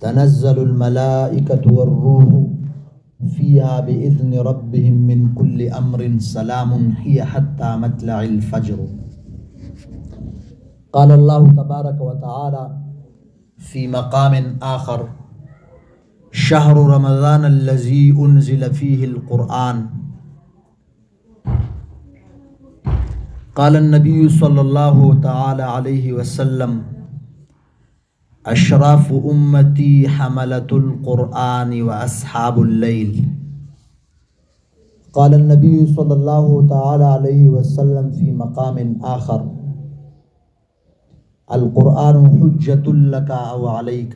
تنزل الملائكة والروح فيها بإذن ربهم من كل أمر سلام هي حتى مطلع الفجر. قال الله تبارك وتعالى في مقام آخر: شهر رمضان الذي أنزل فيه القرآن. قال النبي صلى الله تعالى عليه وسلم: أشراف أمتي حملة القرآن وأصحاب الليل. قال النبي صلى الله تعالى عليه وسلم في مقام آخر: القرآن حجة لك أو عليك،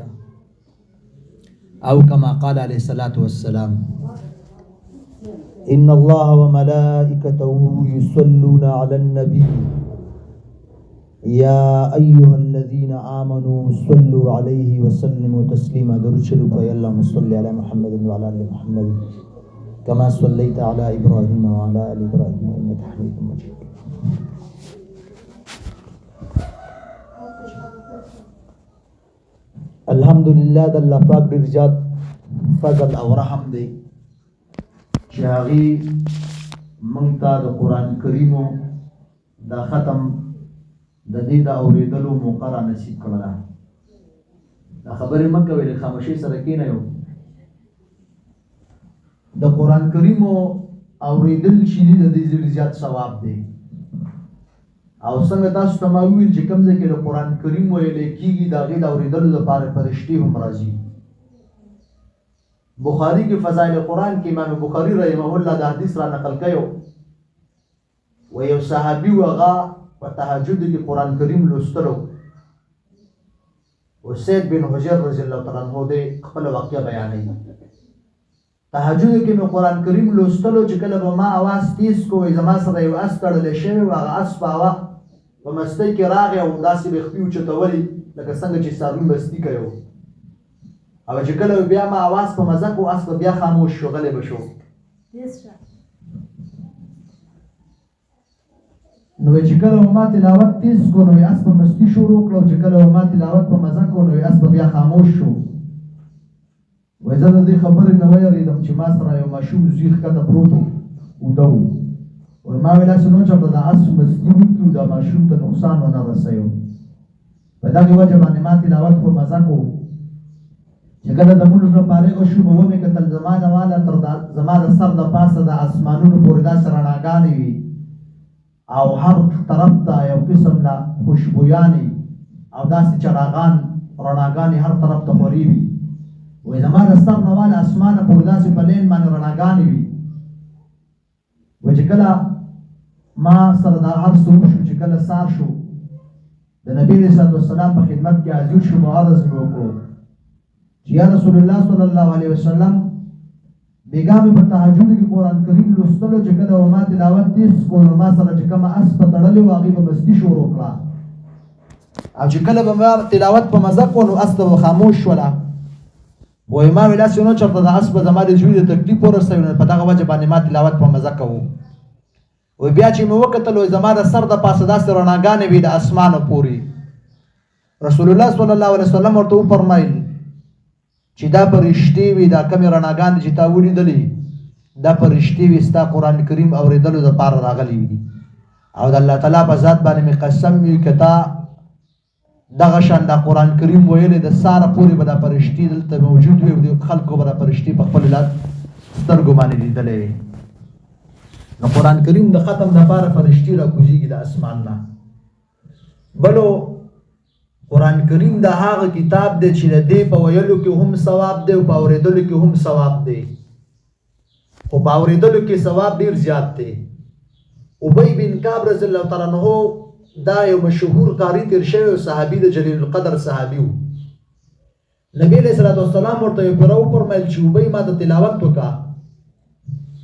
أو كما قال عليه الصلاة والسلام: إن الله وملائكته يصلون على النبي يا أيها الذين آمنوا صلوا عليه وسلموا تسليما. درود شریف وی اللهم صل على محمد وعلى آل محمد كما صليت على إبراهيم وعلى آل إبراهيم إنك حميد مجيد. الحمدلله د الله پاک ډیر زیات فضل او رحم دی چې هغه مونږ ته د قرآن کریمو دا ختم د دې د اورېدلو موقع را نصیب کړله. دا خبرې مه کوئ، د خاموشۍ سره کښېنئ. د قرآن کریمو اورېدل چې دي د دې ډېر زیات ثواب دی. او څنګه تاسو ته ما وویل چې کوم ځای کې د قرآن کریم ویلی کېږي د هغې د اورېدلو لپاره فرشتې هم راځي. بخاري کې فضائل قرآن کې امام بخاري رحمه الله د حدیث را نقل کړی و یو صحابي و هغه په تهجد کې قرآن کریم لوستلو. سید بن حجر رضی الله تعالی عنہ دې خپل واقعه بیانوي. تهجد کې مې قرآن کریم لوستلو چې کله به ما اواز تیز کو زما سره یو اس تړلی شوی و، هغه اس په هوا په مستۍ کې راغی او داسې به خپې اوچتولي لکه څنګه چې څاروي مستي کوي. او چې کله بیا ما اواز په مزه کو اس به بیا خاموش شو، غلی به شو. نو چې کله ما تلاوت تیز کو نو اس په مستی شروع کړو، چې کله ما تلاوت په مزه کو نو اس به بیا خاموش شو. وای زه د دې خبرې نه ویرېدم چې ما سره یو ماشوم زوی ښکته پروت و اوده و. وای ما ویل هسې نو چېرته د اس مستی وکړو دا ماشوم ته نقصان ونه رسوي. په دغې وجه باندې ما تلاوت په مزه کو. چې کله د مونځ نه فارغ شو به ومې کتل زما د واله تر زما د سر د پاسه د اسمانونو پورې داسې رڼاګانې وي او هر طرف ته یو قسم له خوشبویانې او داسې چراغان رڼاګانې هر طرف ته خورې وي. وای زما د سر نه واله اسمانه پورې داسې په لین باندې رڼاګانې وي. وای چې کله ما سره دا هر څه وشو، چې کله سار شو د نبي علیه صلات وسلام په خدمت کې حاضر شو، عرض مې وکړو چې یا رسول الله صلی الله علیه وسلم بیګا مې په تهجد کې قرآن کریم لوستلو، چې کله ما تلاوت تیز کړو نو ما سره چې کومه اس په تړلې وه هغې به مستي شروع کړه، او چې کله به ما تلاوت په مزه کړو نو اس به خاموش شوله. وای ما ویل هسې نو چېرته د اس به زما د زوی د تکلیف ورسوي، نو په دغه وجه باندې ما تلاوت په مزه کوو. وای بیا چې مې وکتل وای زما د سر د پاسه داسې رڼاګانې وي د اسمانو پورې. رسول الله صلی الله علیه وسلم ورته وفرمیل چې دا فرشتې وي، دا کمې رڼاګانې چې تا ولیدلې دا فرشتې وي ستا قرآن کریم اورېدلو دپاره راغلي وي. او د الله تعالی په ذات باندې مې قسم وي که تا دغه شان دا قرآن کریم ویلې د ساره پورې به دا فرشتې دلته موجود وي او د خلکو به دا فرشتې په خپل لاس سترګو باندې لیدلی وي. نو قرآن کریم د ختم دپاره فرشتې راکوزېږي د اسمان نه. بلو قرآن کریم د هغه کتاب دی چې د دې په ویلو کې هم ثواب دی او په اورېدلو کې هم ثواب دی، خو په اورېدلو کې ثواب ډېر زیات دی. ابی بن کعب رضی الله تعالی عنہ دا یو مشهور قاری تیر شوی صحابي د جلیل القدر صحابي و. نبی علیه الصلاة والسلام ورته یو پوره وفرمیل چې ابی ما ته تلاوت وکړه.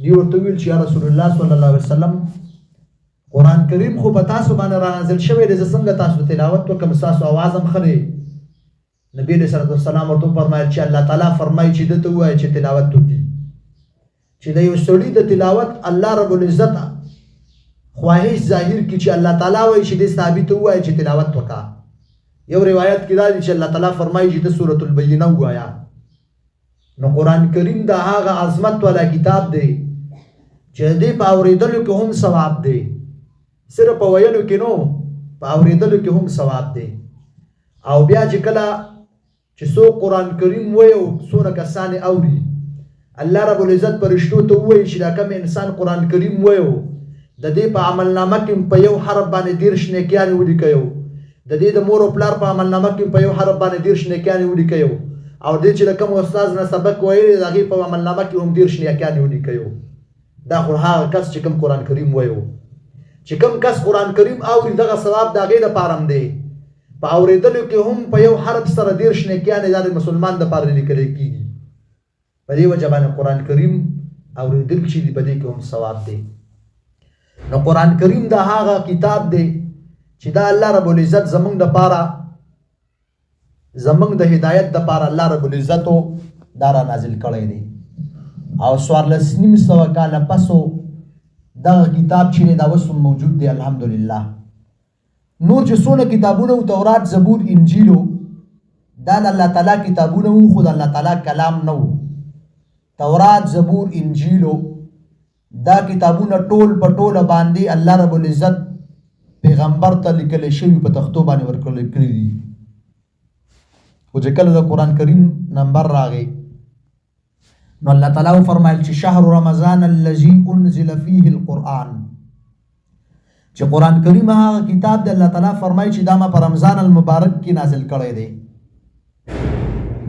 دی ورته ویل چې یا رسول الله صلی الله علیه وسلم قرآن کریم خو په تاسو باندې را نازل شوی دی، زه څنګه تاسو تلاوت وکړم، ستاسو اواز هم ښه دی. نبی علیه الصلاة والسلام ورته وفرمیل چې الله تعالی فرمایي چې ده ته ووایه چې تلاوت وکړي، چې د یو سړي د تلاوت الله رب العزت خواهش ظاهر کی چې الله تعالی وایي چې دې صحابي ته ووایي چې تلاوت وکړه. یو روایت کې دا دی چې الله تعالی فرمایي چې د سورۃ البینه وایا. نو قرآن کریم دا هغه عظمت والا کتاب دی چې دې په اورېدلو کې هم ثواب دی، صرف په ویلو کې نو، په اورېدلو کې هم ثواب دی. او بیا چې کله چې څوک قرآن کریم وایي او څونه کسان اوري، الله رب العزت فرشتو ته وایي چې دا کوم انسان قرآن کریم وایي د دې په عملنامه کې په یو حرف باندې 30 نیکیانې ولیکئ، د دې د مور او پلار په عملنامه کې په یو حرف باندې 30 نیکیانې ولیکئ، او دې چې کوم استاد نه سبق وایي د هغې په عملنامه کې هم 30 نیکیانې ولیکئ. دا خو هغه کس چې کوم قرآن کریم وایي، چې کوم کس قرآن کریم اوري دغه ثواب د هغې دپاره هم دی. په اورېدلو کې هم په یو حرف سره 30 نیکیانې دا د مسلمان دپاره لیکلی کېږي. په دې وجه باندې قرآن کریم اورېدل چې دي په دې کې هم ثواب دی. نو قرآن کریم دا هغه کتاب دی چې دا الله رب العزت زمونږ دپاره، زمونږ د هدایت دپاره الله رب العزتو دا را نازل کړی دی. او 14,500 کاله پسو دغه کتاب چې دی دا اوس هم موجود دی الحمدلله. نور چې څونه کتابونه و، تورات، زبور، انجیلو، دا د الله تعالی کتابونه و، خو د الله تعالی کلام نه و. تورات، زبور، انجیلو دا کتابونه ټول په ټوله باندې الله رب العزت پیغمبر ته لیکلی شوي په تختو باندې ورکړل کړي دي. خو چې کله د قرآن کریم نمبر راغی نو الله تعالی وفرمایل چې شهر رمضان الذي انزل فيه القرآن، چې قرآن کریم هغه کتاب دی الله تعالی فرمایي چې دا ما په رمضان المبارک کې نازل کړی دی.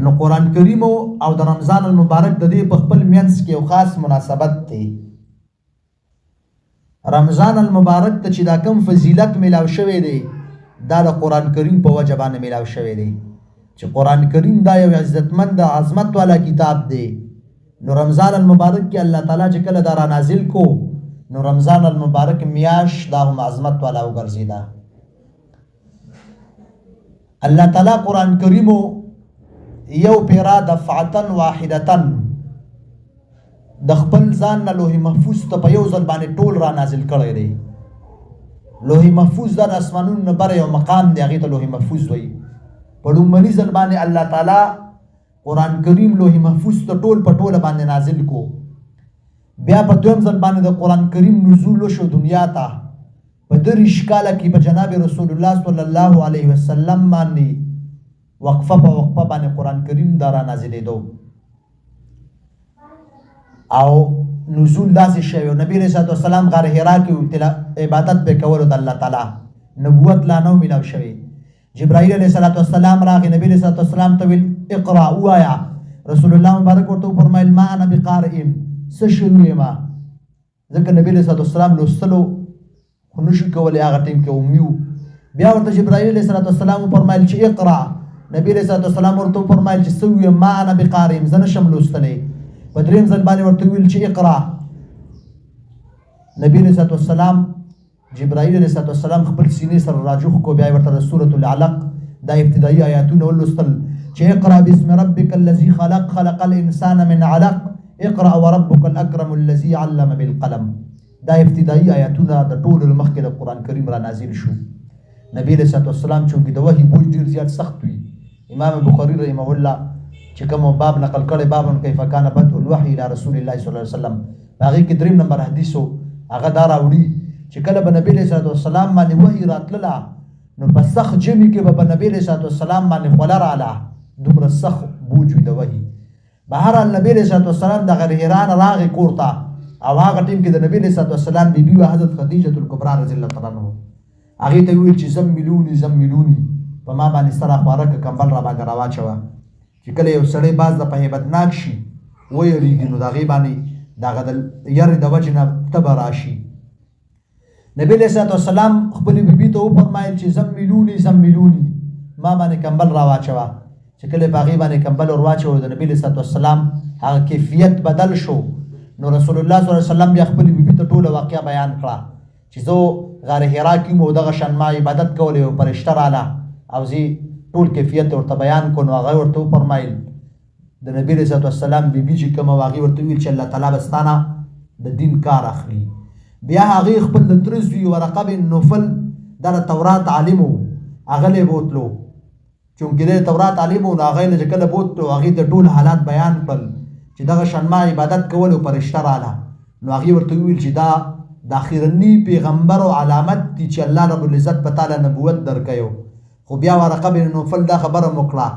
نو قرآن کریم او د رمضان المبارک د دې په خپل منځ کې یو خاص مناسبت دی. رمضان المبارک ته چې دا کم فضیلت میلاو شوی دی دا د قرآن کریم په وجه باندې میلاو شوی دی، چې قرآن کریم دا یو عزتمند عظمت والا کتاب دی. نو رمضان المبارک کې الله تعالی چې کله دا را نازل کو نو رمضان المبارک میاش دا هم عظمت والا وګرځیدا. الله تعالی قرآن کریمو یو پیرا دفعتن واحدتن د خپل ځان نه لوح محفوظ ته په یو ځل باندې ټول را نازل کړی دی. لوح محفوظ دا د اسمانونو نه بره یو مقام دی، هغې ته لوح محفوظ وایي. په لومړني ځل باندې الله تعالی قرآن کریم لوح محفوظ ته ټول په ټوله باندې نازل کو. بیا په دویم ځل باندې د قرآن کریم نزول وشو دنیا ته. په 30 کاله کې په جناب رسول الله صلی الله علیه وسلم باندې وقفه په وقفه باندې قرآن کریم دا را نازلېدو. او نزول داسې شوی و، نبی رسول الله سلام غار حرا کې عبادت به کولو د الله تعالی، نبوت لا نو میلاو شوی. جبرائیل علیه السلام راغی، نبی رسول الله سلام ته ویل اقرا وایا. رسول الله مبارک ورته فرمایل ما انا بقارئ، څه شروع یم، ځکه نبی رسول الله سلام لوستلو خو نشو کولی هغه ټیم کې امیو. بیا ورته جبرائیل علیه السلام فرمایل چې اقرا. نبی رسول الله سلام ورته فرمایل چې څه ویم، ما انا بقارئ، زه نشم لوستلی. په دریم ځل باندې ورته ویل چې اقرا. نبی رسول الله جبرائیل علیه السلام خپل سینې سره راجوخ کو، بیا ورته سورۃ العلق دا ابتدایي آیاتونه ولوستل چې اقرا باسم ربک الذي خلق خلق الانسان من علق اقرا وربک الاکرم الذي علم بالقلم. دا ابتدایي آیاتونه د ټولو مخکې د قرآن کریم را نازل شو. نبی رسول الله چونکې د وحي بوج ډیر زیات سخت وي، امام بخاری رحمه الله چې کوم باب نقل کړي، باب کیف کان بدء الوحی الى رسول الله صلی الله علیه وسلم، هغه کې 3 نمبر حدیثو هغه دا راوړي چې کله به نبی رسول الله باندې وحی راتلله نو په سخت جمی کې به نبی رسول الله باندې خوله رااله، دومره سخت بوج وي د وحی. بهرحال نبی رسول الله د غر حرا نه راغی کور ته، او هغه ټیم کې د نبی رسول الله بیبي وه حضرت خدیجه الکبرا رضی الله تعالی عنها، هغې ته ویل چې زملوني زملوني، په ما باندې سره خواره که کمبل را باندې راواچوه. چې کله یو سړی باز د په هیبتناک شي ویریږي نو د هغې باندې د هغه د یرې د وجې نه تبه راشي. نبی علیه الصلاة والسلام خپلې بیبي ته وفرمایل چې زملوني زملوني، ما باندې کمبل راواچوه. چې کله په هغې باندې کمبل ور واچوه د نبي علیه الصلاة والسلام هغه کیفیت بدل شو. نو رسول الله صلی الله علیه وسلم بیا خپلې بیبي ته ټوله واقعه بیان کړه چې زه غار حرا کې مو دغه شان ما عبادت کولی او فرشته راله او زه ټول کیفیت ورته بیان کو. نو هغه ورته وفرمایل د نبی علیه الصلاة والسلام بیبي چې کومه هغې ورته وویل چې الله تعالی به ستانه د دین کار اخلي. بیا هغې خپل د تره زوی ورقه بن نوفل دا د تورات عالم و، هغه لی بوتلو چونکې د تورات عالم او هغه له کله بوت او هغه د ټول حالات بیان کړل چې دغه شنما عبادت کول او پرشتہ رااله نو هغه ورته ویل چې دا د اخرنی پیغمبر او علامت دي چې الله رب العزت په تعالی نبوت درکایو خو بیا ورقه بن نوفل دا خبره مکړه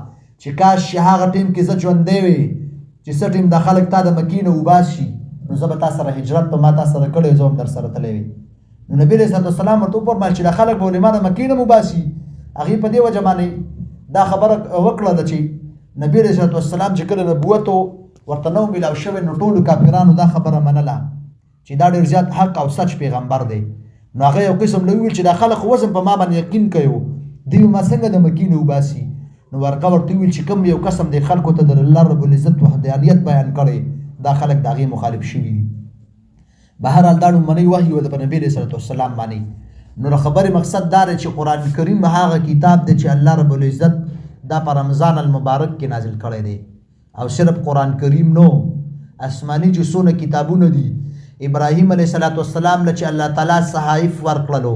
چې کاش هغه ټیم کې ځ ژوندې وي چې څه ټیم د خلک تا د مکې نه وباسي نو زه به تا سره هجرت په ما تا سره کړی زه هم در سره تللی وي نو نبي علیه السلام ورته وفرمایل چې د خلک به ما د مکې نه وباسي هغې په دې وجه باندې دا خبره وکړله چې نبي علیه السلام چې کله نبوت ورته نو میلاو شوی نو ټولو کافرانو دا خبره منله چې دا ډېر زیات حق او سچ پیغمبر دی نو هغه یو قسم له وویل چې دا خلک وزن په ما باندې یقین کوي دوی ما څنګه د مکې نه وباسي نو ورقه ورته وویل چې کوم یو قسم دی خلکو ته د الله رب العزت وحدانیت بیان کړی دا خلک د هغې مخالف شوي دي بهرحال دا لومړنی وحي و د په نبي علیه السلام باندې نو د خبرې مقصد دا دی چې قرآن کریم هغه کتاب دی چې الله رب العزت دا په رمضان المبارک کې نازل کړی دی او صرف قرآن کریم نو آسماني چې څونه کتابونه دي ابراهیم علیه السلام له چې الله تعالی صحائف ورکړلو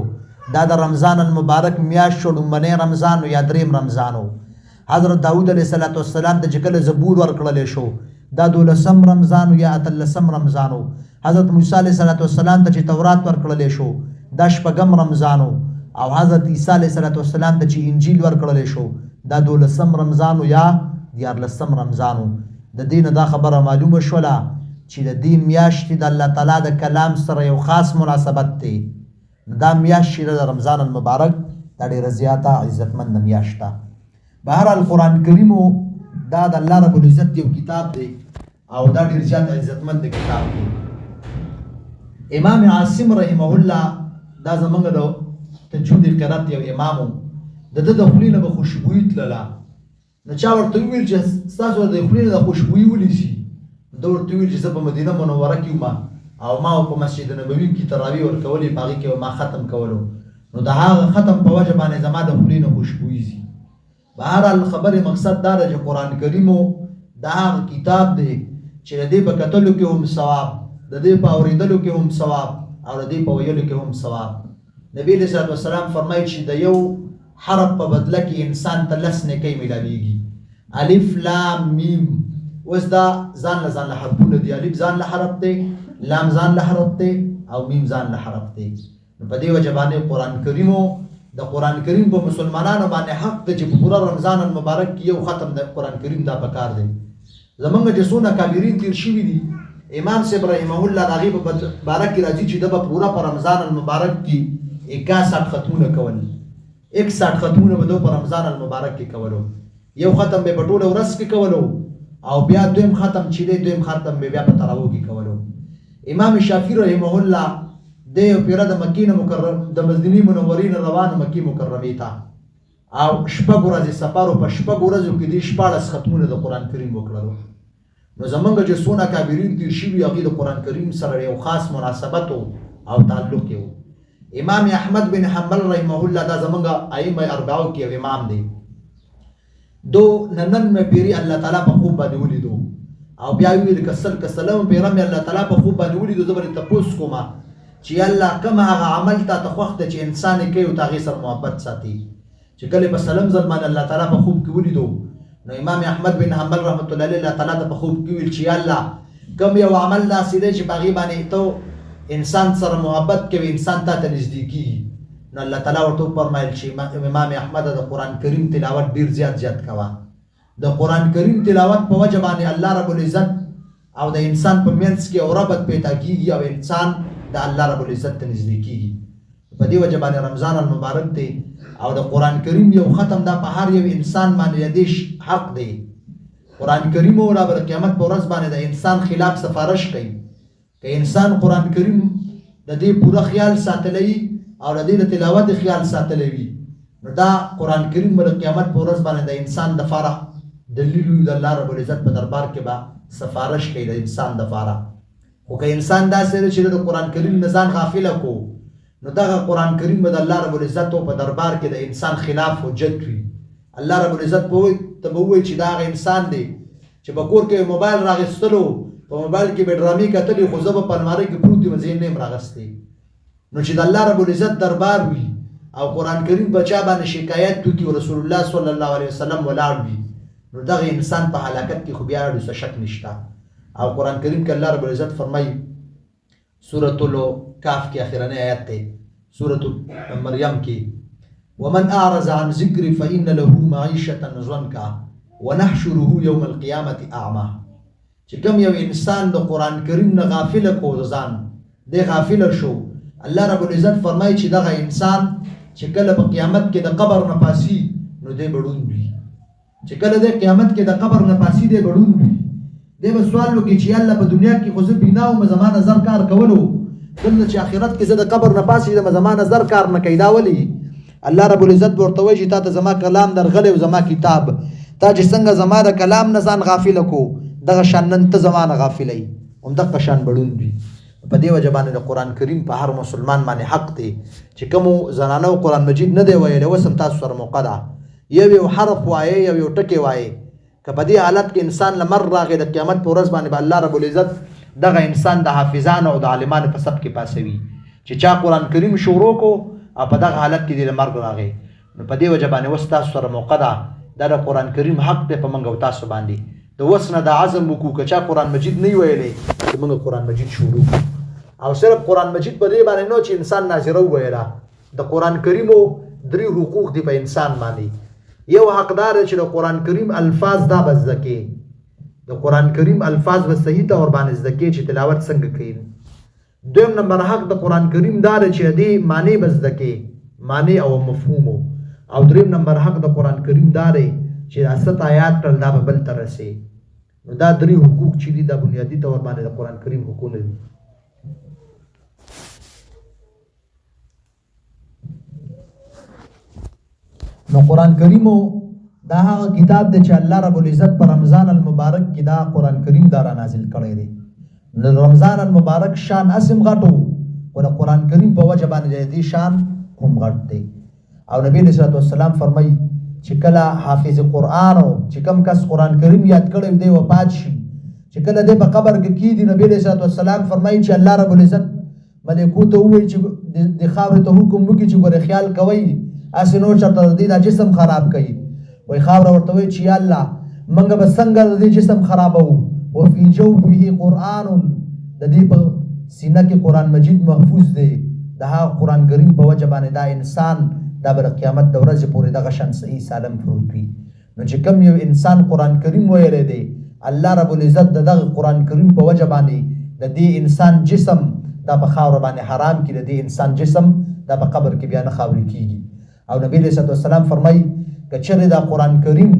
دا د رمضان المبارک میاشت شو لومړنی رمضان یا دریم رمضان و حضرت داود علیه السلام ته چې کله زبور ورکړلی شو دا 12 رمضان یا 13 رمضان و حضرت موسی علیه السلام ته چې تورات ورکړلی شو دا 4 رمضان او حضرت عیسی علیه السلام ته چې انجیل ورکړلی شو دا 12 رمضان یا 14 رمضان د دې نه دا خبره معلومه شوله چې د دې میاشتې د الله تعالی د کلام سره یو خاص مناسبت دی دا میاشت چې د رمضان المبارک دا ډېره زیاته عزتمند میاشت ده بهرحال قرآن کریم دا د الله رب العزت یو کتاب دی او دا ډېر زیات عزتمند کتاب دی امام عاصم رحمه الله دا زمونږ د تجوید قرات یو امام د ده د خولې نه به خوشبویي تلله نو چا ورته وویل چې ستاسو د خولې نه د خوشبویي ونیسي ده ورته وویل چې زه په مدینه منوره کې وم او ما په مسجد نبوي کې تراویح ورکولې په هغې کې ما ختم کولو نو د هغه ختم په وجه باندې زما د خولې نه خوشبویي ځي بهرحال خبرې مقصد دا ده چې قرآن کریمو دا هغه کتاب دی چې د دې په کتلو کې هم ثواب د دې په اورېدلو کې هم ثواب او د دې په ویلو کې هم ثواب نبي علیه السلام فرمایي چې د یو حرف په بدله کې انسان ته 10 نیکۍ میلاویږي الف لام میم اوس دا ځان له حرفونه دي الف ځان له حرف دی لام ځان له حرف دی او میم ځان له حرف دی نو په دې وجه باندې قرآن کریمو د قرآن کریم په مسلمانانو باندې حق دی چې په پوره رمضان المبارک کې یو ختم د قرآن کریم دا پکار دی زمونږ چې څونه کابرین تیر شوي دي امام صاحب رحمه الله د هغې په باره کې راځي چې ده به پوره په رمضان المبارک کې 61 ختمونه کول 61 ختمونه به ده په رمضان المبارک کې کولو یو ختم به په ټوله ورځ کې کولو او بیا دویم ختم چې دی دویم ختم به بیا په تراویح کې کولو امام شافعي رحمه الله د یو پیره د مکې نه مکرم د مدینې منورې نه روان مکې مکرمې ته او 6 ورځې سفر او په 6 ورځو کې دې 14 ختمونه د قرآن کریم وکړلو نو زمونږ چې څونه کابرین تیر شوي هغې د قرآن کریم سره یو خاص مناسبت او تعلق یې و امام احمد بن حنبل رحمه الله دا زمونږ ائمه اربعو کې یو امام دی دو ننن پیری الله تعالی په خوب باندې ولیدو او بیا ویل که سلام پیغام الله تعالی په خوب باندې ولیدو زه به تپوس کوم چې الله کوم هغه عمل ته خوښ چې انسان یې کوي او هغې سره محبت ساتي چې کله په سلام زمان الله تعالی په خوب کې ولیدو نو امام احمد بن حنبل رحمت الله علیه الله تعالی ته په خوب کې ویل چې الله کوم یو عمل داسې دی چې په هغې باندې ته انسان سره محبت کوي انسان تا ته نږدې کېږي نو الله تعالی ورته وفرمایل چې امام احمد د قرآن کریم تلاوت ډېر زیات کوه د قرآن کریم تلاوت په وجه باندې الله رب العزت او د انسان په منځ کې یو ربط پیدا کېږي او انسان د الله رب العزت ته نږدې کېږي په دې وجه باندې رمضان المبارک دی او د قرآن کریم یو ختم دا په هر یو انسان باندې د حق دی قرآن کریم او را بر قیامت په ورځ باندې د انسان خلاف سفارش کوي که انسان قرآن کریم د دې پوره خیال ساتلی او د دې د تلاوت خیال ساتلی وي نو دا قرآن کریم پر قیامت په ورځ باندې د انسان دپاره دلیل وي د الله رب العزت په دربار کې به سفارش کوي د انسان دپاره خو که انسان داسې دی چې د قرآن کریم نه ځان غافله کو نو دغه قرآن کریم به د الله رب العزت په دربار کې د انسان خلاف حجت وي الله رب العزت ته به ووایي چې دا هغه انسان دی چې په کور کې موبایل راغېستلو په موبایل کې به ډرامې کتلې خو زه به په المارۍ کې پروت یم زه یې نه یم راغستی نو چې د الله رب العزت دربار وي او قرآن کریم په چا باندې شکایت وکړي او رسول الله صلی الله علیه وسلم ولاړ وي نو دغه انسان په هلاکت کې خو بیا څه شک نشته. او قرآن کریم کې الله رب العزت فرمایي سورۃ الکهف کې اخرنی آیت دی سورۃ مریم کې ومن اعرض عن ذکری فإن له معیشة ضنکا ونحشره یوم القیامة اعمى. چې کوم یو انسان د قرآن کریم نه غافل کو ځان دی غافل شو الله رب العزت فرمایي چې دغه انسان چې کله په قیامت کې د قبر نه پاسي نو دی بړوند وي. چې کله د قیامت کې د قبر نه پاسي دی بړوند وي. دی به سوال وکړي چې الله په دنیا کې خو زه بینا وم زما نظر کار کولو دلته چې آخرت کې زه د قبر نه پاسي زما نظر کار نه کوي دا ولې الله رب العزت ورته وایي چې تا ته زما کلام درغلی او زما کتاب تا چې څنګه زما د کلام نه ځان غافل کو دغه شان نن ته زما نه غافلی همدغه شان بړوند وي. په دې وجه باندې د قرآن کریم په هر مسلمان باندې حق دی چې کومو زنانو قرآن مجید نه دی ویلی اوس هم تاسو سره موقع ده یو حرف وایې یو ټکی وایې که په دې حالت کې انسان له مر راغی د قیامت په ورځ باندې به الله رب العزت دغه انسان د حافظانو او د عالمانو په صف کې پاسوي چې چا قرآن کریم شروع کو او په دغه حالت کې د مرګ راغی نو په دې وجه باندې اوس تاسو سره موقع ده دا د قرآن کریم حق دی په موږ او تاسو باندې د اوس نه د عزم وکړو که چا قرآن مجید نه ویلی چې موږ قرآن مجید شروع کړو. او صرف قرآن مجید په دې باندې نو چې انسان ناظره وویله د قرآن کریمو 3 حقوق دي په انسان باندې. یو حقدار چې د قرآن کریم الفاظ دا به زده کې د قرآن کریم الفاظ به صحیح طور باندې زده کې چې تلاوت څنګه کوي. دویم نمبر حق د قرآن کریم دا چې دې معنی به زده کې معنی او مفهومو. او دریم نمبر حق د قرآن کریم دا دی چې 7 آیات تل دا به بل تر رسي. نو دا 3 حقوق چې دي دا بنیادی طور باندې د قرآن کریم حقوق دي. نو قرآن کریمو دا هغه کتاب دی چې الله رب العزت په رمضان المبارک کې دا قرآن کریم دا را نازل کړی دی. نو رمضان المبارک شان اسم غټو او د قرآن کریم په وجه باندې دی شان هم غټ دی. او نبی صلی الله علیه وسلم فرمایي چې کله حافظ قرآن او چې کم کس قرآن کریم یاد کړی دی وفات شي چې کله دی په قبر کې کیږي نبی صلی الله علیه وسلم فرمایي چې الله رب العزت ملائکو ته وایي چې د خاورې ته حکم وکړي چې ګوره خیال کوي اسې نور چېرته د دې دا جسم خراب کوي. وایي خاوره ورته وایي چې یا الله موږ به څنګه د دې جسم خرابوو وفي جوفه قرآن د دې په سینه کې قرآن مجید محفوظ دی د هغه قرآن کریم په وجه باندې دا انسان دا به قیامت د ورځې پورې دغه شان صحیح سالم پروت وي. نو چې کوم یو انسان قرآن کریم ویلی دی الله رب العزت د دغه قرآن کریم په وجه باندې د دې انسان جسم دا په خاوره باندې حرام کړي د دې انسان جسم دا په قبر کې بیا نه خاورې کیږي. او نبی صلی الله علیه وسلم فرمایي که چېرې دا قرآن کریم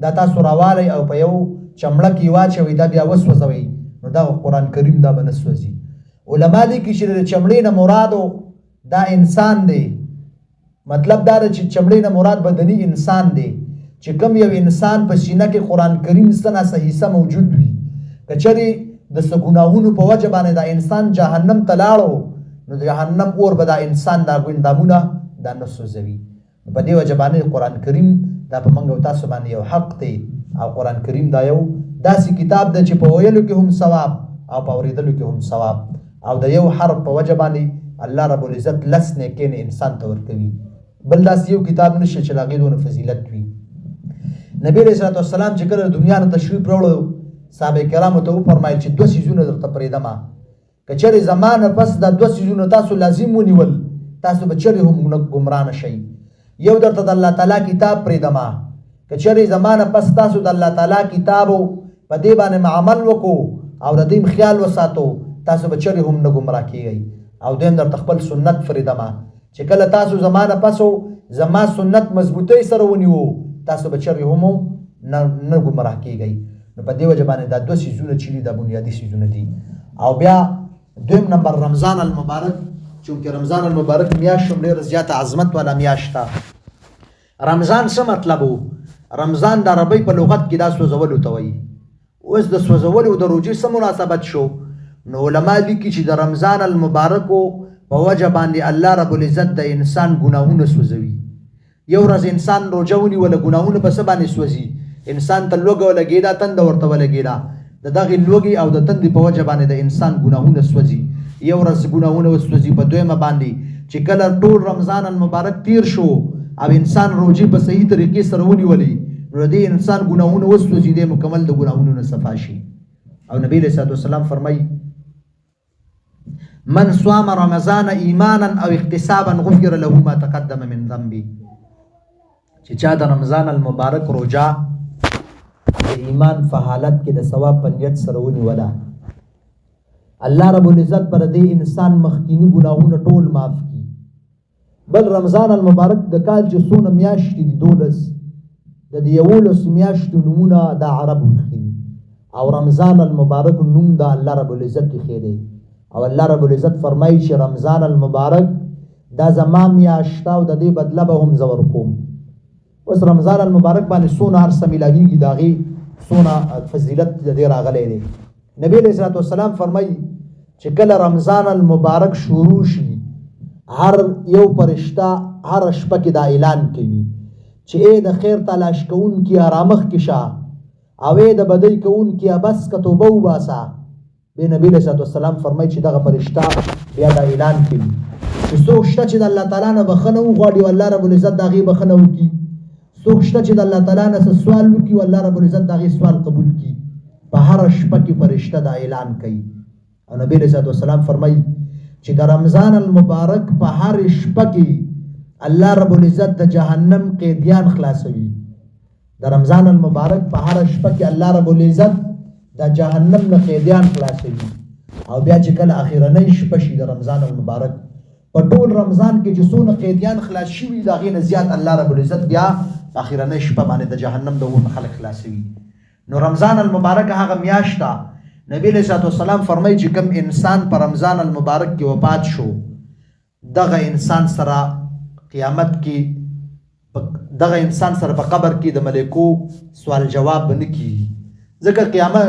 دا تاسو راوالی او په یو چمړه کې واچوئ دا بیا وسوځوئ نو دا قرآن کریم دا به نه سوځي. علما لیکي چې د چمړې نه مرادو دا انسان دی مطلب دا دی چې چمړې نه مراد بدني انسان دی چې کوم یو انسان په سینه کې قرآن کریم څه ناڅه حصه موجود وي که چېرې د څه ګناهونو په وجه باندې دا انسان جهنم ته لاړو نو د جهنم اور به دا انسان دا ګندامونه دا نه سوځوي. په دې وجه باندې قرآن کریم دا په موږ او تاسو باندې یو حق دی. او قرآن کریم دا یو داسې کتاب دی چې په ویلو کې هم ثواب او په اورېدلو کې هم ثواب او د یو حرف په وجه باندې الله رب العزت 10 نیکۍ انسان ته ورکوي. بل داسې یو کتاب نشته چې د هغې دونه فضیلت وي. نبی علیه الصلاة والسلام چې کله دنیا نه تشریف راوړو صحابه کرامو ته وفرمایل چې 2 څیزونه درته پرېږدمه که چېرې زما نه پس دا 2 څیزونه تاسو لازم ونیول تاسو به چېرې هم ګمراه نه شئ. یو درته د الله تعالی کتاب پرېږدمه که چېرې زما نه پس تاسو د الله تعالی کتابو په دې باندې عمل وکړو او د دې خیال وساتو تاسو به چېرې هم نه ګمراه کیږئ. او دویم درته خپل سنت پرېږدمه چې کله تاسو زما نه پسو زما سنت مضبوطۍ سره ونیو تاسو به چېرې هم نه ګمراه کیږئ. نو په دې وجه باندې دا 2 څیزونه چې دي دا بنیادي څیزونه دي. او بیا دویم نمبر رمضان المبارک چونکه رمضان المبارک میاشت هم ډېره زیاته عظمت والا میاشت ده. رمضان څه مطلب و؟ رمضان د عربۍ په لغت کې دا سوځولو ته وایي. اوس د سوځولو د روژې څه مناسبت شو؟ نو علما لیکي چې د رمضان المبارکو په وجه باندې الله رب العزت د انسان ګناهونه سوځوي. یو ورځ انسان روژه ونیوله ګناهونه په څه باندې سوځي؟ انسان ته لوږه ولګېده تنده ورته ولګېده د دغې لوږې او د تندې په وجه باندې د انسان ګناهونه سوځي. یو ورځ ګناهونه وسوځي په دویمه باندې چې کله ټول رمضان المبارک تیر شو او انسان روزي په صحیح طریقې سره ونیولې نو دې انسان ګناهونه وسوځي دې مکمل د ګناهونو نه صفا شي. او نبی علیہ الصلوۃ والسلام فرمایي من صام رمضان ایمانا او احتسابا غفر له ما تقدم من ذنبه، چې چا د رمضان المبارک روزه د ایمان په حالت کې د ثواب په نیت سره ونیوله، الله رب العزت پر دې انسان مخکینی ګناهونه ټول معاف کړي. بل رمضان المبارک د کال چې څونه میاشتې دي 12 د دې 11 میاشتو نمونه د عربو خېلي او رمضان المبارک نوم د الله رب العزت خېلي او الله رب العزت فرمایي چې رمضان المبارک دا زما میاشت او د دې بدله به هم زور کوم. اوس رمضان المبارک باندې څونه هر څه ملاویږي د هغې څونه فضیلت د دې راغلی دی. نبی علیہ الصلوۃ والسلام فرمایي چې کله رمضان المبارک شروع شي هر یو فرشته هر شپه کې دا اعلان کوي چې ای د خیر تلاش کوونکي رامخ کې شه او ای د بدۍ کوونکي بس که توبه وباسه. بیا نبی علیہ الصلوۃ والسلام فرمایي چې دغه فرشته بیا دا اعلان کوي چې څوک شته چې د الله تعالی نه بخښنه وغواړي او الله رب العزت د هغې بخښنه وکړي، څوک شته چې د الله تعالی نه څه سوال وکړي او الله رب العزت د هغې سوال قبول کړي. په هره شپه کې فرشته دا اعلان کوي. او نبی علیہ الصلوۃ والسلام فرمایي چې د رمضان المبارک په هر شپه کې الله رب العزت د جهنم قیدیان خلاصوي. د رمضان المبارک په هر شپه کې الله رب العزت د جهنم نه قیدیان خلاصوي. او بیا چې کله اخیرنۍ شپه شي د رمضان المبارک په ټول رمضان کې چې څونه قیدیان خلاص شوي د هغې نه زیات الله رب العزت بیا په اخیرنۍ شپه باندې د جهنم د اور خلک خلاصوي. نو رمضان المبارک هغه میاشت ده نبی علیہ الصلوۃ والسلام فرمایي چې کوم انسان په رمضان المبارک کې وفات شو دغه انسان سره قیامت کې دغه انسان سره په قبر کې د ملائکو سوال جواب نه کیږي، ځکه قیامت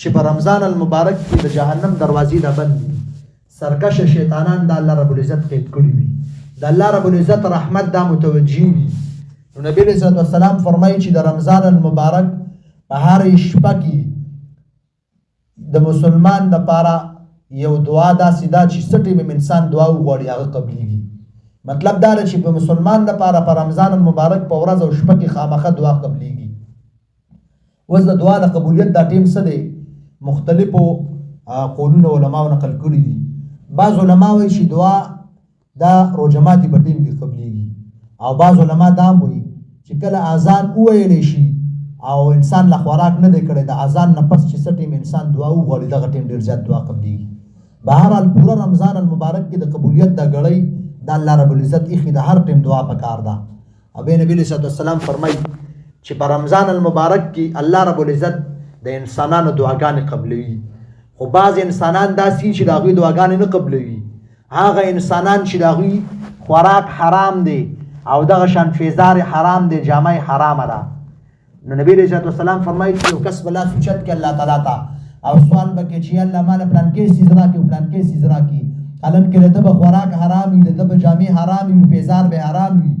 چې په رمضان المبارک کې د جهنم دروازې نه بند دي، سرکشه شیطانان د الله رب العزت قید کړي وي، د الله رب العزت رحمت دا متوجي وي. نو نبی علیہ الصلوۃ والسلام فرمایي چې د رمضان المبارک په هر شپه کې د مسلمان لپاره یو دعا داسې ده چې څه ټیم انسان دعا وغواړي هغه قبلیږي. مطلب دا دی چې په مسلمان لپاره په رمضان المبارک په ورځ او شپه کې خامخه دعا قبلیږي. اوس د دعا د قبولیت دا ټیم څه دی؟ مختلفو قولونه علماو نقل کړي دي. بعض علما وایي چې دعا دا روژه ماتي په ټیم کې قبلیږي او بعض علما دا هم وایي چې کله اذان وویلی شي او انسان له خوراک نه دی کړی د اذان نه پس چې څه ټیم انسان دعا وغواړي دغه ټیم ډېر زیات دعا قبلیږي. بهرحال پوره رمضان المبارک کې د قبولیت دا ګړۍ د الله رب العزت ایښي د هر ټیم دعا پکار ده. او بیا نبی علیہ الصلوۃ والسلام فرمایي چې په رمضان المبارک کې الله رب العزت د انسانانو دعاګانې قبلوي، خو بعض انسانان داسې چې د هغوی دعاګانې نه قبلوي، هغه انسانان چې د هغوی خوراک حرام دی او دغه شان فیزار حرام دی، جامه حرامه ده. نو نبی علیہ الصلوۃ والسلام فرمایي چې یو کس به لاس اوچت کړي الله تعالی ته او سوال به کوي چې الله ماله پلانکې څیز راکړي او پلانکې څیز راکړي، حالان کې د ده به خوراک حرام وي، د ده به جامې حرام وي، فیزار به حرام وي.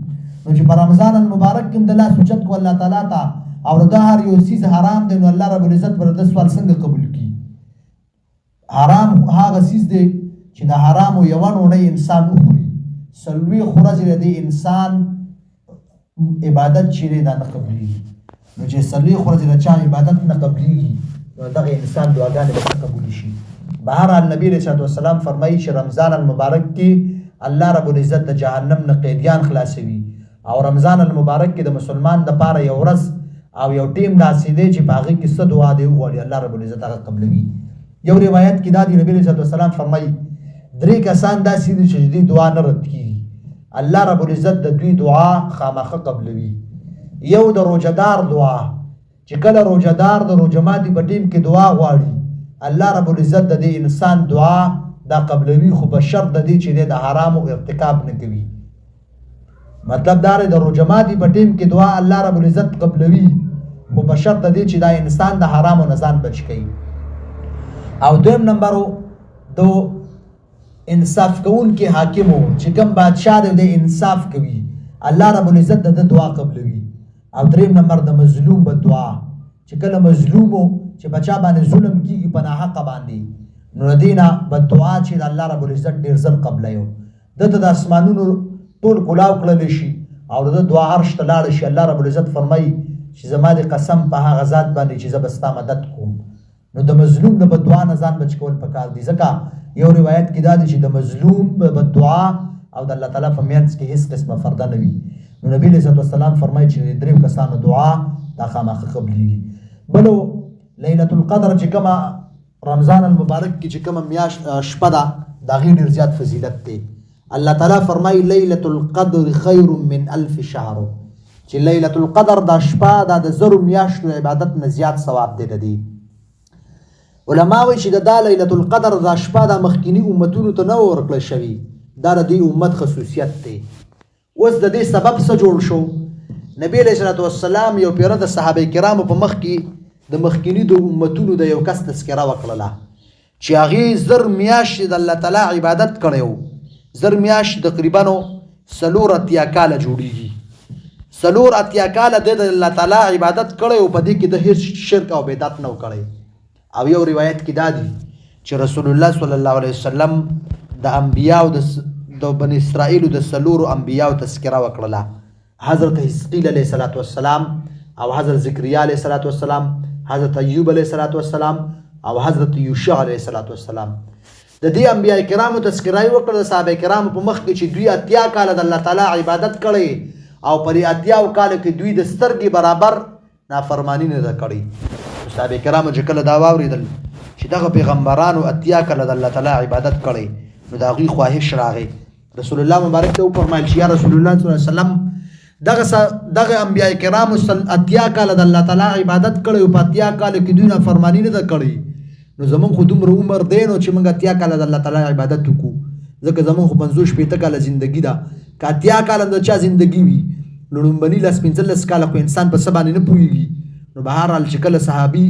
نو چې په رمضان المبارک کې هم د لاس اوچت کړو الله تعالی ته او د هر یو څیز حرام دی، نو الله رب العزت به د سوال څنګه قبول کړي؟ حرام هغه څیز دی چې د حرامو یوه ډوډۍ انسان وخوري، څلوېښت ورځې د دې انسان عبادت چې دی دا نه قبلېږي. نو چې څلوېښت ورځې د چا عبادت نه قبلېږي نو دغه انسان دعاګانې به څه قبولې شي؟ بهرحال نبی علیہ الصلوۃ والسلام فرمایي چې رمضان المبارک کې الله رب العزت د جهنم نه قیدیان خلاصوي او رمضان المبارک کې د مسلمان دپاره یو ورځ او یو ټیم داسې دی چې په هغې کې څه دعا دی وغواړي الله رب العزت هغه قبلوي. یو روایت کې دا دی نبی علیہ الصلوۃ والسلام فرمایي 3 کسان داسې دي چې د دوی دعا نه رد کېږي، الله رب العزت د دوی دعا خامخه قبلوي. یو د روژهدار دعا چې کله روژهدار د روژه ماتي په ټیم کې دعا غواړي الله رب العزت د دې انسان دعا دا قبلوي، خو په شرط د دې چې دی د حرامو ارتکاب نه کوي. مطلب دا دی د روژه ماتي په ټیم کې دعا الله رب العزت قبلوي، خو په شرط د دې چې دا انسان د حرامو نه ځان بچ کوي. او دویم نمبرو دو انصاف کوونکي حاکمو چې کوم بادشاه دی د انصاف کوي الله رب العزت د دعا قبلوي. او دریم نمبر د مظلوم به دعا چې کله مظلومو چې بچا باندې ظلم کیږي په ناحقه باندې نو دینه به دعا چې د الله رب العزت ډیر زر قبلوي. دته د اسمانونو ټول کلاو کړلی شي او د دعا عرش ته لاړ شي. الله رب العزت فرمایي چې زما د قسم په هغه ذات باندې چې زه به ستا مدد کوم. نو د مظلوم د بددعا نه ځان بچ کول پکار دي، ځکه یو روایت کې دا دی چې د مظلوم بددعا او د الله تعالی په منځ کې هیڅ قسمه فرده نه وي. نو نبی علیه السلام فرمایي چې دریو کسانو دعا دا خامخا قبلېږي. بلو لیلة القدر چې کومه رمضان المبارک کې چې کومه میاشت شپه ده د هغې ډېر زیات فضیلت دی. الله تعالی فرمایي لیلة القدر خیر من الف شهر، چې لیلة القدر دا شپه دا د زرو میاشتو عبادت نه زیات ثواب دی. د دې علما وایي چې دا لیلة القدر دا شپه دا مخکینی امتونو ته نه ورکړل شوي، دا د دې امت خصوصیت دی. اوس د دې سبب څه جوړ شو؟ نبی علیه الصلاة والسلام یو پیره د صحابه کرامو په مخ کې د مخکینی د امتونو د یو کس تذکره وکړله چې هغې زر میاشتې د الله تعالی عبادت کړی و. زر میاشتې تقریبا 4 کاله جوړیږي. 4 کاله د الله تعالی عبادت کړی و، په دې کې د هیڅ شرک او بدعت نه و کړی. او یو روایت کې دا دی چې رسول الله صلی الله علیه وسلم د انبیاو د بنی اسرائیلو د 4 انبیاو تذکره وکړله. حضرت حزقیل علیه السلام او حضرت زکریا علیه السلام، حضرت ایوب علیه السلام او حضرت یوشع علیه السلام. د دې انبیاء کرامو تذکره یې وکړه د صحابه کرامو په مخ کې چې دوی 80 کاله د الله تعالی عبادت کړی او پر 80 کاله کې دوی د سترګې برابر نافرمانی نه ده کړې. صحابه کرامو چې کله دا واورېدل چې دغه پیغمبرانو 80 کاله د الله تعالی عبادت کړی، نو د هغوی خواهش راغی. رسول الله مبارک ته وفرمایل چې یا رسول الله صلی الله علیه وسلم دغه انبیاء کرامو 80 کاله د الله تعالی عبادت کړی او په 80 کاله کې دوی نافرمانی نه ده کړې، نو زمونږ خو دومره عمر دی نو چې موږ 80 کاله د الله تعالی عبادت وکړو، ځکه زمونږ خو 50-60 کاله زندګي ده. که 80 کاله د چا زندګي وي نو لومبني 15 کاله خو انسان په څه باندې نه پوهېږي. نو بهرحال چې کله صحابي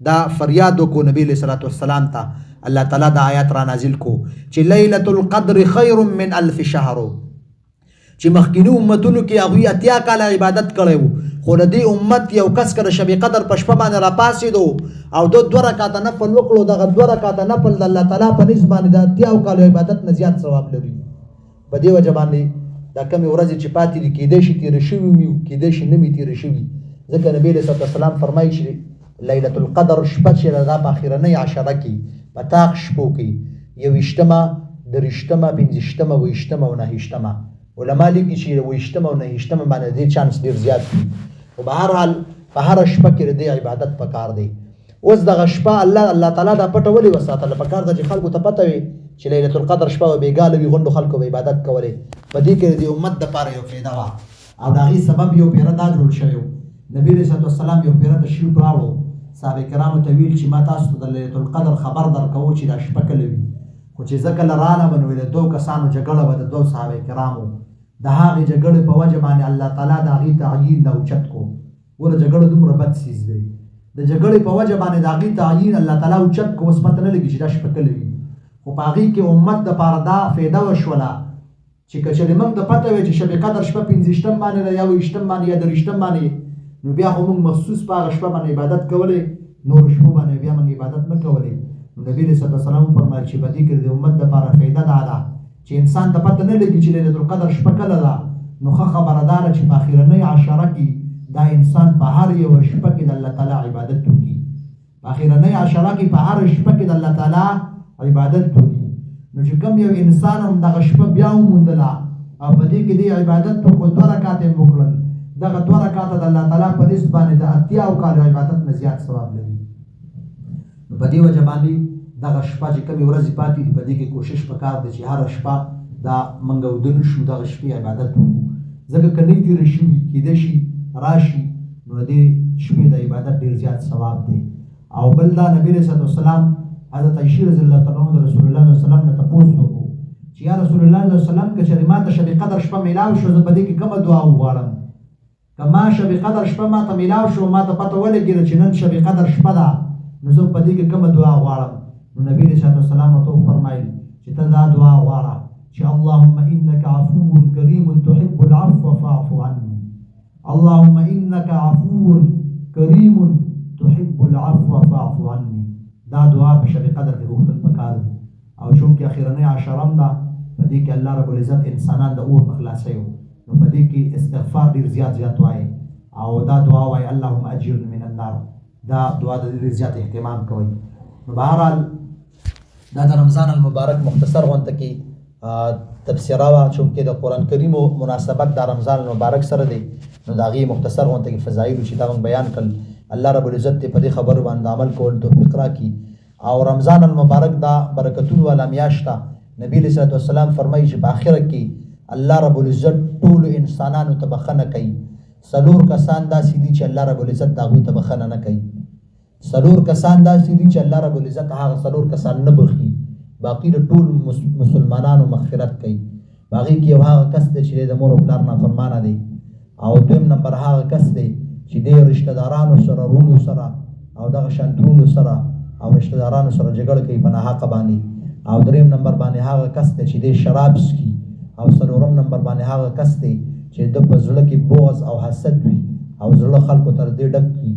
دا فریاد وکړو نبی علیه الصلاة والسلام ته، الله تعالی دا آیات را نازل کو چې لیلة القدر خیر من الف شهر، چې مخکینی امتونو کې هغوی 80 کاله عبادت کړی و، خو د دې امت یو کس که د شب قدر په شپه باندې راپاڅېدو او 2 رکعته نفل وکړو، دغه 2 رکعته نفل د الله تعالی په نسبت باندې د 80 کالو عبادت نه زیات ثواب لري. په دې وجه باندې دا کمې ورځې چې پاتې دي کېدای شي تېرې شوي وي، کېدای شي نه وي تېرې شوي، ځکه نبی علیه السلام فرمایي چې لیلة القدر شپه چې دا په اخرنۍ عشره کې په طاق شپو کې 21مه، 23مه، 25مه، 28مه او 29مه علما لیکي چې 28مه او 29مه باندې دې چانس ډېر زیات دي. خو بهرحال په هره شپه کې د دې عبادت پکار دی. اوس دغه شپه الله تعالی دا پټه ولې وساتله؟ پکار ده چې خلکو ته پته وي چې لیلة القدر شپه به بېګاله وي، غونډو خلکو به عبادت کولې. په دې کې د امت دپاره یو فایده وه او د هغې سبب یو پیره دا جوړ شوی و. نبی علیه السلام یو پیره تشریف راوړو، صحابه کرامو ته ویل چې ما تاسو ته د لیلة القدر خبر درکوو چې دا شپه کله وي. خو چې زه کله رالم نو د 2 کسانو جګړه وه، د 2 صحابه کرامو. د هغې جګړې په وجه باندې الله تعالی د هغې تعیین دا اوچت کو. ګوره جګړه دومره بد څیز دی، د جګړې په وجه باندې د هغې تعیین الله تعالی اوچت کو. اوس پته نه لګي چې دا شپه کله وي، خو په هغې کې امت دپاره دا فایده وشوله چې که چېرې موږ ته پته وی چې شب قدر شپه 25 باندې ده یا 28 باندې یا 30 باندې، نو بیا خو موږ مخصوص په هغه شپه باندې عبادت کولی، نورو شپو باندې بیا موږ عبادت نه کولی. نو نبي علیه السلام وفرمایل چې په دې کې د امت دپاره فایده دا ده چې انسان ته پته نه لګي چې لیلة القدر شپه کله ده، نو ښه خبره دا ده چې په اخرنۍ عشره کې دا انسان په هر یوه شپه کې د الله تعالی عبادت وکړي. په اخرنۍ عشره کې په هر شپه کې د الله تعالی عبادت وکړي. نو چې کوم یو انسان هم دغه شپه بیا وموندله او په دې کې دې عبادت وکړو، 2 رکعته یې وکړل، دغه 2 رکعته د الله تعالی په نسبت باندې د 80 کالو عبادت نه زیات ثواب لري. نو په دې وجه باندې دغه شپه چې کومې ورځې پاتې دي په دې کې کوشش پکار دی چې هره شپه دا موږ ودونه شو دغه شپې عبادت وکړو، ځکه که نه یې تېره شوي کېدای شي راشي نو د دې شپې د عبادت ډېر زیات ثواب دی. او بل دا نبي علیه السلام حضرت عایشې رضی الله تعالی عنها د رسول الله صلی الله علیه وسلم نه تپوس وکړو چې یا رسول الله صلی الله علیه وسلم که چېرې ما ته شب قدر شپه میلاو شو زه په دې کې کومه دعا وغواړم؟ که ما شب قدر شپه ما ته میلاو شو، ما ته پته ولګېده چې نن شب قدر شپه ده، نو زه په دې کې کومه دعا غواړم؟ نو نبي علیه السلام ورته وفرمایل چې ته دا دعا غواړه چې اللهم انک عفو کریم تحب العفو فاعف عني، اللهم انک عفو کریم تحب العفو فاعف عني. دا دعا په شب قدر کې غوښتل پکار دي. او چونکې اخرنۍ عشره هم ده په دې کې الله رب العزت انسانان د اور نه خلاصوي نو په دې کې استغفار ډېر زیات وایي او دا دعا وایي اللهم اجرني من النار دا دعا د ډېر زیات اهتمام کوي. نو بهرحال دا د رمضان المبارک مختصر غونډه کې تفسیره وه چونکې د قرآن کریمو مناسبت د رمضان المبارک سره دی نو د هغې مختصر غونډه کې فضایلو چې دا موږ بیان کړل. الله رب العزت دې په دې خبرو باندې عمل کول توفیق راکړي او رمضان المبارک دا برکتونو والا میاشت ده. نبی علیه الصلوة والسلام فرمایي چې په آخره کې الله رب العزت ټولو انسانانو ته بخښنه کوي. 4 کسان داسې دي چې الله رب العزت د هغوی ته بخښنه نه کوي. 4 کسان داسې دي چې الله رب العزت هغه 4 کسان نه بخښي باقي د ټول مسلمانانو مغفرت کوي. باقي کې یو هغه کس دی چې د مور او پلار نافرمانه دی او دویم نمبر هغه کس دی چې د رشتہ دارانو سره رونو سره او دغه شان ترونو سره او رشتہ دارانو سره جګړه کوي په ناحقه باندې او دریم نمبر باندې هغه کس دی چې د شراب څښي او څلورم نمبر باندې هغه کس دی چې د په زړه کې بغض او حسد وي او زړه خلکو تر دې ډک وي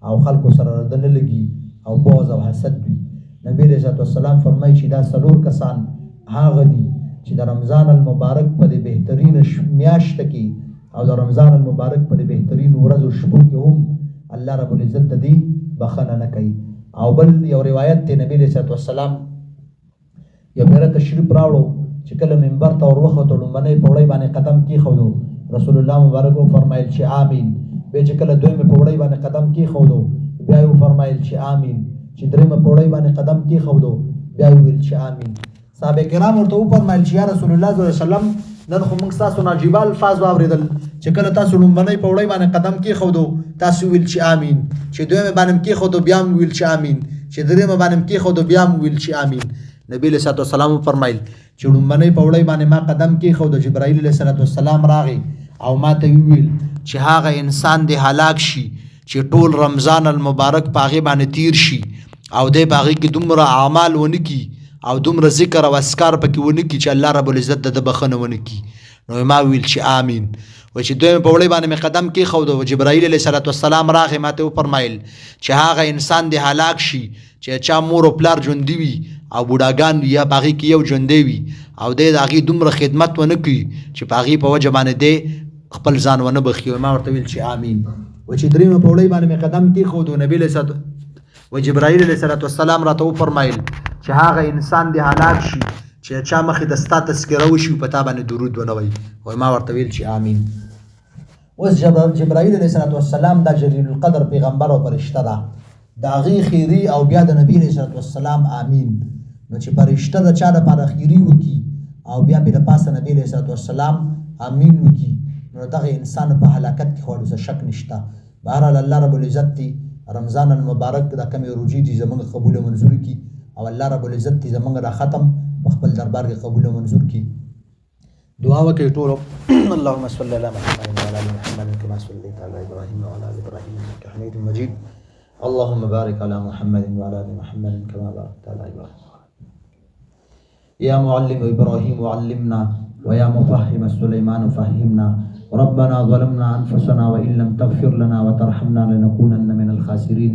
او خلکو سره د نه لګي او بغض او حسد وي. نبی علیه السلام فرمایي چې دا 4 کسان هغه دي چې د رمضان المبارک په دې بهترین میاشت کې او د رمضان المبارک په دې بهترین ورځو شپو کې هم الله رب العزت د دې بخښنه نه کوي. او بل یو روایت دی نبی علیه السلام یو پیره تشریف راوړو چې کله منبر ته وروختو لومړنۍ پوړۍ باندې قدم کېښودو رسول الله مبارک فرمایل چې آمین. بیا چې کله دویمه پوړۍ باندې قدم کېښودو بیا یې وفرمایل چې آمین. چې دریمه پوړۍ باندې قدم کېښودو بیا یې وویل چې آمین. صحابه کرام ورته وفرمایل چې یا رسول الله صلی الله علیه وسلم نن خو موږ ستاسو نه عجیبه الفاظ واورېدل چې کله تاسو لومړنۍ پوړۍ باندې قدم کېښودو تاسو ویل چې آمین چې دویمه باندې کېښودو بیا هم ویل چې آمین چې دریمه باندې کېښودو بیا هم ویل چې آمین. نبی علیه السلام فرمایل چې لومړنۍ پوړۍ باندې ما قدم کېښودو جبرائیل علیه السلام راغی او ما ته ویل چې هغه انسان دې هلاک شي چې ټول رمضان المبارک په هغې باندې تیر شي او دی په هغې کې دومره اعمال ونه کړي او دومره ذکر او اذکار پکې ونه کړي چې الله رب العزت د ده بخښنه ونه کړي. نو ما ویل چې آمین. و چې دویمه پوړۍ باندې مې قدم کېښودو جبرائیل علیه السلام راغی ما ته وفرمایل چې هغه انسان دې هلاک شي چې چا مور او پلار ژوندي وي او بوډاګان وي یا په هغې کې یو ژوندی وي او دی د هغې دومره خدمت ونه کړي چې په هغې په وجه باندې دی خپل ځان ونه بخښي. ما ورته ویل چې آمین. و چې دریمه پوړۍ باندې مې قدم کېښودو نبي علیه و جبرائیل علیه السلام راته وفرمایل چې هغه انسان دې هلاک شي چې چا مخې د ستا تذکره وشي په تا باندې درود ونه وایي. ما ورته ویل چې آمین. اوس جبرائیل علیه السلام دا جلیل القدر پیغمبر او فرشته ده د هغې خیري او بیا د نبي علیه السلام آمین. نو چې فرشته د چا دپاره خیري وکړي او بیا پې د پاسه نبي علیه السلام آمین وکړي نو دغه انسان په هلاکت کې خو څه شک نشته. بهرحال الله رب العزت دې رمضان المبارک دا کمې روجې دي زموږ قبول او منظور کړي او الله رب العزت دې زموږ دا ختم په خپل دربار کې قبول او منظور کړي. دعا وکړئ ټولو. اللهم صل علی محمد وعلى ال محمد كما صليت على ابراهيم وعلى ال ابراهيم انك حميد مجيد. اللهم بارك على محمد وعلى ال محمد كما باركت على ابراهيم. يا معلم ابراهيم علمنا ويا مفهم سليمان فهمنا. ربنا ظلمنا انفسنا وان لم تغفر لنا وترحمنا لنكونن من الخاسرين.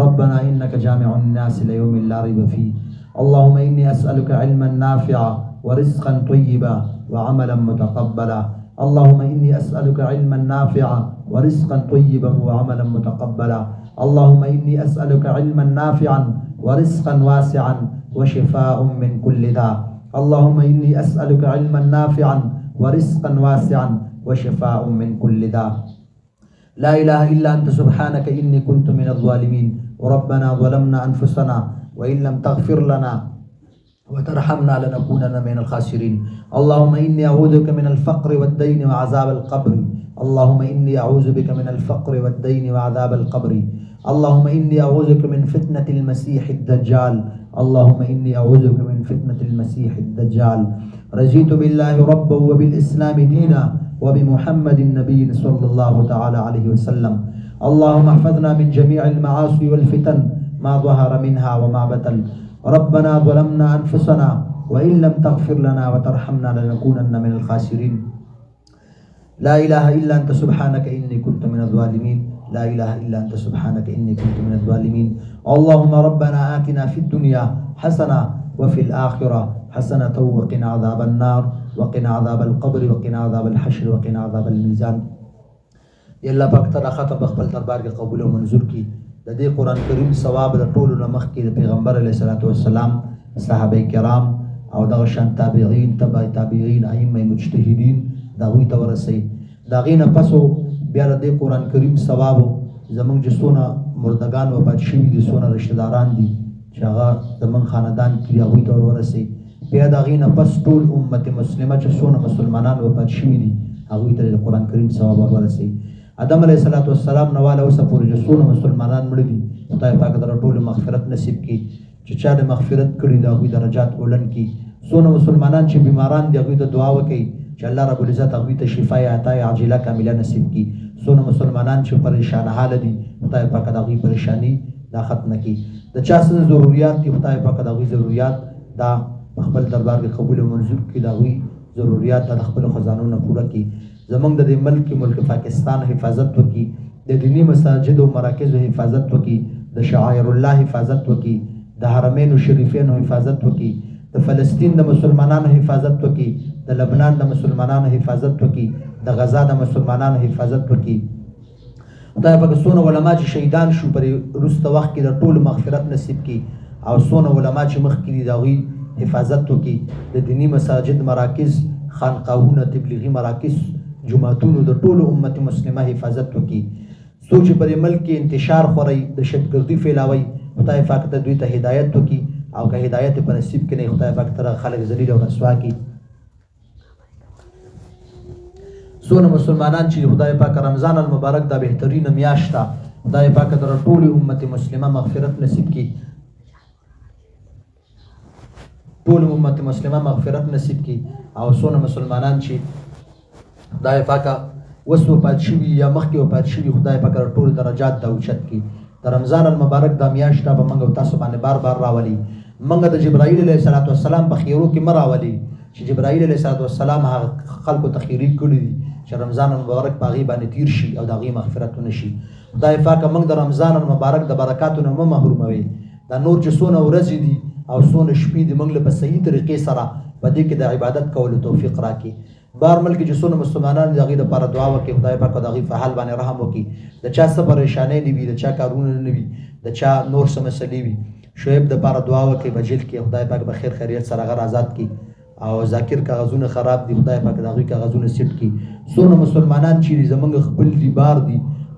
ربنا انك جامع الناس ليوم لا ريب فيه. اللهم اني اسالك علما نافعا ورزقا طيبا وعملا متقبلا. اللهم اني اسالك علما نافعا ورزقا طيبا وعملا متقبلا. اللهم اني اسالك علما نافعا ورزقا واسعا وشفاء من كل داء. اللهم اني اسالك علما نافعا ورزقا واسعا وشفاء من كل داء. لا اله الا انت سبحانك اني كنت من الظالمين. ربنا ظلمنا انفسنا وان لم تغفر لنا وترحمنا لنكونن من الخاسرين. اللهم إني أعوذ بك من الفقر والدين وعذاب القبر. اللهم إني أعوذ بك من الفقر والدين وعذاب القبر. اللهم إني أعوذ بك من فتنة المسيح الدجال. اللهم إني أعوذ بك من فتنة المسيح الدجال. رضيت بالله ربا وبالإسلام دينا وبمحمد النبي صلى الله تعالى عليه وسلم. اللهم احفظنا من جميع المعاصي والفتن ما ظهر منها وما بطن. ربنا ظلمنا أنفسنا وإن لم تغفر لنا وترحمنا لنكونن من الخاسرين. لا إله إلا أنت سبحانك إني كنت من الظالمين. لا إله إلا أنت سبحانك إني كنت من الظالمين. اللهم ربنا آتنا في الدنيا حسنة وفي الآخرة حسنة وقنا عذاب النار وقنا عذاب القبر وقنا عذاب الحشر وقنا عذاب الميزان. یا الله پاک تعالی ختم بخپل دربار کې قبول او منظور کی. د دې قرآن کریم ثواب د ټولو نه مخکې د پیغمبر علیه الصلاة والسلام، صحابه کرام او دغه شان تابعین، تبع تابعین، ائمه مجتهدین د هغوی ته ورسوي. د هغې نه پس بیا د دې قرآن کریم ثواب زمونږ چې څونه مردگان وفات شوي دي، څونه رشته داران دي چې هغه زمونږ خاندان کې دي، هغوی ته ورسوي. بیا د هغې نه پس ټول امت مسلمه چې څونه مسلمانان وفات شوي دي هغوی ته د قرآن کریم ثواب ورسوي. آدم علیه الصلاة والسلام نه واله اوسه پورې چې څونه مسلمانان مړه دي، خدای پاک دغه ټولو مغفرت نصیب کړي. چې چا د مغفرت کړي د هغوی درجات بلند کړي. څونه مسلمانان چې بیماران دي هغوی ته دعا وکړي چې الله رب العزت هغوی ته شفای عطا عاجله کامله نصیب کړي. څونه مسلمانان چې پریشان حاله دي خدای پاک د هغوی پریشانی دا ختمه کړي. د چا څه ضروریات دي خدای پاک د هغوی ضروریات دا خپل دربار کې قبول او منظور کړي. د هغوی ضروریات د خپلو خزانو نه پوره کړي. زمونږ د دې ملک پاکستان حفاظت وکړي. د دینی مساجدو مراکزو حفاظت وکړي. د شعائر الله حفاظت وکړي. د حرمینو شریفینو حفاظت وکړي. د فلسطین د مسلمانانو حفاظت وکړي. د لبنان د مسلمانانو حفاظت وکړي. د غزا د مسلمانانو حفاظت وکړي. خدای پاک څونه علما چې شهیدان شو پر وروسته وخت کې د ټولو مغفرت نصیب کړي، او څونه علما چې مخکې دي د هغوی حفاظت وکړي. د دینی مساجد مراکز، خانقاهونه، تبلیغي مراکز، جماعتونو د ټولو امت مسلمه حفاظت وکړي. څوک چې په دې ملک کې انتشار خوري، دهشتګردي فیلاوي، خدای پاک ته دوی ته هدایت وکړي، او که هدایت په نصیب کې نه خدای پاک ته خلک ذلیل او رسوا کړي. څونه مسلمانان چې خدای پاک رمضان المبارک دا بهترینه میاشت ده، خدای پاک د ټولې امت مسلمه مغفرت نصیب کړي. ټول امت مسلمه مغفرت نصیب کړي. او څونه مسلمانان چې خدای پاک اوس وفات شوي یا مخکې وفات شوي خدای پاک ټول درجات دا اوچت کړي. د رمضان المبارک دا میاشت به موږ او تاسو باندې بار بار راولي. موږ د جبرائیل علیه السلام په خیرو کې مه راولي چې جبرائیل علیه السلام هغه خلکو ته خیري کړي دي چې رمضان المبارک په هغې باندې تیر شي او د هغې مغفرت ونه شي. خدای پاک موږ د رمضان المبارک د برکاتو نه مه محروموي. دا نور چې څونه ورځې دي او څونه شپې دي موږ له په صحیح طریقې سره په دې کې د عبادت کولو توفیق راکړي. بار ملک چې څونه مسلمانان د هغې دپاره دعا وکړي، خدای پاک د هغې په حال باندې رحم وکړي. د چا څه پریشانۍ نه وي، د چا کارونه نه وي، د چا نور څه مسلې وي، شعیب دپاره دعا وکړي په جیل کې، خدای پاک به خیر خیریت سره هغه آزاد کړي. او ذاکر کاغذونه خراب دي، خدای پاک د هغوی کاغذونه سیټ کړي. څونه مسلمانان چې زمونږ خپل دي،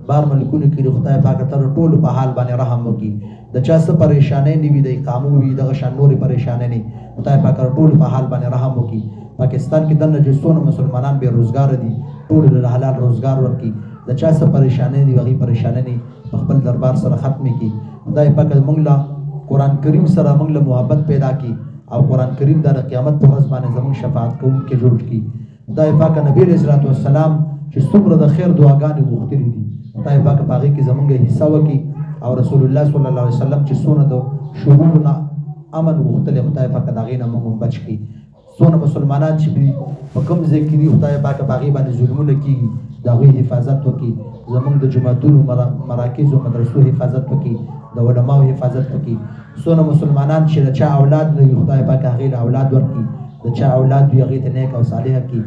بار ملکونو کې د خدای پاک تر ټولو په حال باندې رحم وکړي. د چا څه پریشانۍ نه وي، د اقامو وي، دغه شان نورې پریشانۍ نه، خدای پاک ټولو په حال باندې رحم وکړي. پاکستان کې دننه چې څونه مسلمانان بې روزګاره دي ټولو له حلال روزګار ورکړي. د چا څه پریشانۍ دي هغې پریشانۍ په خپل دربار سره ختمې کړي. خدای پاک موږ له قرآن کریم سره موږ له محبت پیدا کړي، او قرآن کریم دا د قیامت په ورځ باندې زموږ شفاعت کوونکی جوړ کړي. خدای پاک نبی علیه السلام چې څومره د خیر دعاګانې غوښتلي دي خدای پاک په هغې کې زموږ حصه وکړي. او رسول الله صلی الله علیه وسلم چې څونه د شرورو نه امن غوښتلی خدای پاک د هغې نه موږ بچ کړي. څونه مسلمانان چې په کوم ځای کې دي خدای پاک په هغې باندې ظلمونه کېږي د هغوی حفاظت وکړي. زموږ د جوماتونو مراکزو مدرسو حفاظت وکړي، د علماو حفاظت وکړي. څونه مسلمانان چې د چا اولاد نه وي خدای پاک هغې له اولاد ورکړي، د چا اولاد وي هغې ته نیک او صالحه کړي.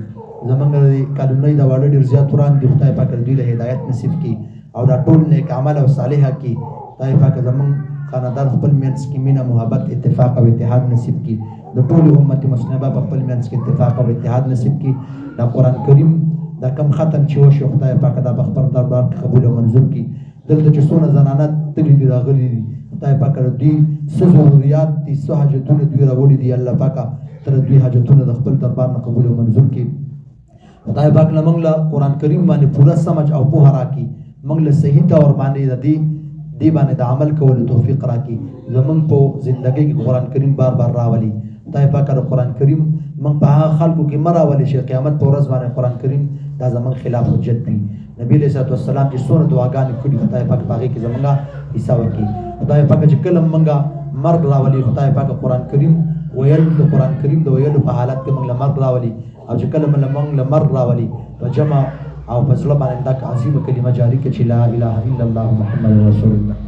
زموږ د کالونۍ د واړه ډېر زیات وران دي خدای پاک دوی له هدایت نصیب کړي، او دا ټول نیک عمل او صالحه کړي. خدای پاک زموږ خاندان خپل منځ کې مینه، محبت، اتفاق او اتحاد نصیب کړي. د ټولو امت مسلمه په خپل منځ کې اتفاق او اتحاد نصیب کړي. دا قرآن کریم دا کم ختم چې وشي خدای پاک دا په خپل دربار کې قبول او منظور کړي. دلته چې څونه زنانه تللي دي راغلي دي خدای پاک دوی څه ضروریات دي، څه حاجتونه دوی راوړي دي، الله پاکه تر دوی حاجتونه د خپل دربار نه قبول او منظور کړي. خدای پاک له موږ له قرآن کریم باندې پوره سمجھ او پوهه راکړي، موږ له صحیح طور باندې د دې باندې د عمل کولو توفیق راکړي. زموږ په زندګۍ کې قرآن کریم بار بار راولي. خدای پاک د قرآن کریم موږ په هغه خلکو کې مه راولي چې قیامت په ورځ باندې قرآن کریم دا زموږ خلاف حجت وي. نبی علیه السلام چې څونه دعاګانې کړي خدای پاک په هغې کې زموږ حصه وکړي. خدای پاک چې کله موږ مرګ راولي خدای پاک قرآن کریم ویل، د قرآن کریم د ویلو په حالت کې موږ له مرګ راولي، او چې کله موږ له مرګ راولي په جمع او په زړه باندې دا عظیمه کلمه جاري کړي چې لا اله الا الله محمد رسول الله.